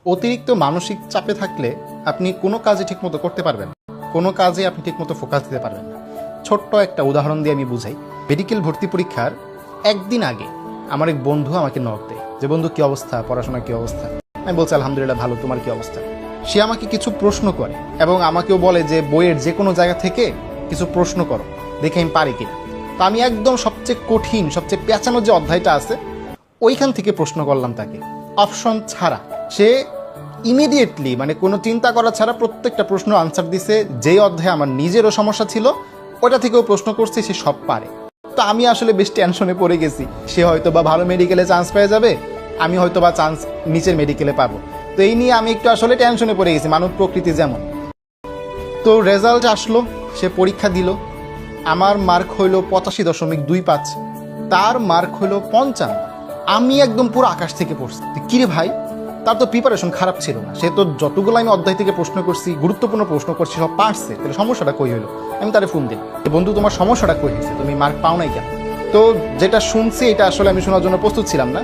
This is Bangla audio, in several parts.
অতিরিক্ত মানসিক চাপে থাকলে আপনি কোনো কাজই ঠিকমতো করতে পারবেন না, কোনো কাজে আপনি ঠিকমতো ফোকাস দিতে পারবেন না। ছোট্ট একটা উদাহরণ দিয়ে আমি বুঝাই। মেডিকেল ভর্তি পরীক্ষার একদিন আগে আমার এক বন্ধু আমাকে নক দেয় যে, বন্ধু কি অবস্থা, পড়াশোনার কি অবস্থা? আমি বলছি আলহামদুলিল্লাহ ভালো, তোমার কি অবস্থা? সে আমাকে কিছু প্রশ্ন করে এবং আমাকেও বলে যে বইয়ের যে কোনো জায়গা থেকে কিছু প্রশ্ন করো, দেখে আমি পারি কিনা। তো আমি একদম সবচেয়ে কঠিন, সবচেয়ে পেঁচানো যে অধ্যায়টা আছে ওইখান থেকে প্রশ্ন করলাম তাকে, অপশন ছাড়া। সে ইমিডিয়েটলি, মানে কোনো চিন্তা করা ছাড়া প্রত্যেকটা প্রশ্ন আনসার দিছে। যেই অধ্যায়ে আমার নিজেরও সমস্যা ছিল ওটা থেকেও প্রশ্ন করছে, সে সব পারে। তো আমি আসলে বেশ টেনশনে পড়ে গেছি। সে হয়তো বা ভালো মেডিকেলে চান্স পেয়ে যাবে, আমি হয়তো বা চান্স নিচের মেডিকেলে পাবো। তো এই নিয়ে আমি একটু আসলে টেনশনে পড়ে গেছি, মানব প্রকৃতি যেমন। তো রেজাল্ট আসলো, সে পরীক্ষা দিল। আমার মার্ক হইল 85.25, তার মার্ক হইল 55। আমি একদম পুরো আকাশ থেকে পড়ছি। কিরে ভাই, তার তো প্রিপারেশন খারাপ ছিল না, সে তো যতগুলো আমি অধ্যায় থেকে প্রশ্ন করছি, গুরুত্বপূর্ণ প্রশ্ন করছি, সব পারছে। তাহলে সমস্যাটা কই হইলো? আমি তারে ফোন দিই, বন্ধু তোমার সমস্যাটা কই হয়েছে, তুমি মার্ক পাও নাই কেন? তো যেটা শুনছি এটা আসলে আমি শোনার জন্য প্রস্তুত ছিলাম না।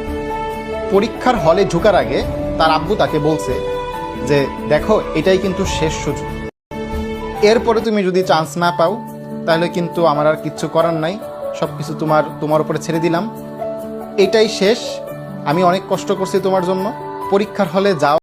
পরীক্ষার হলে ঢোকার আগে তার আব্বু তাকে বলছে যে দেখো, এটাই কিন্তু শেষ সুযোগ, এরপরে তুমি যদি চান্স না পাও তাহলে কিন্তু আমার আর কিচ্ছু করার নাই, সব কিছু তোমার উপরে ছেড়ে দিলাম, এটাই শেষ। আমি অনেক কষ্ট করছি তোমার জন্য, পরীক্ষার হলে যাও।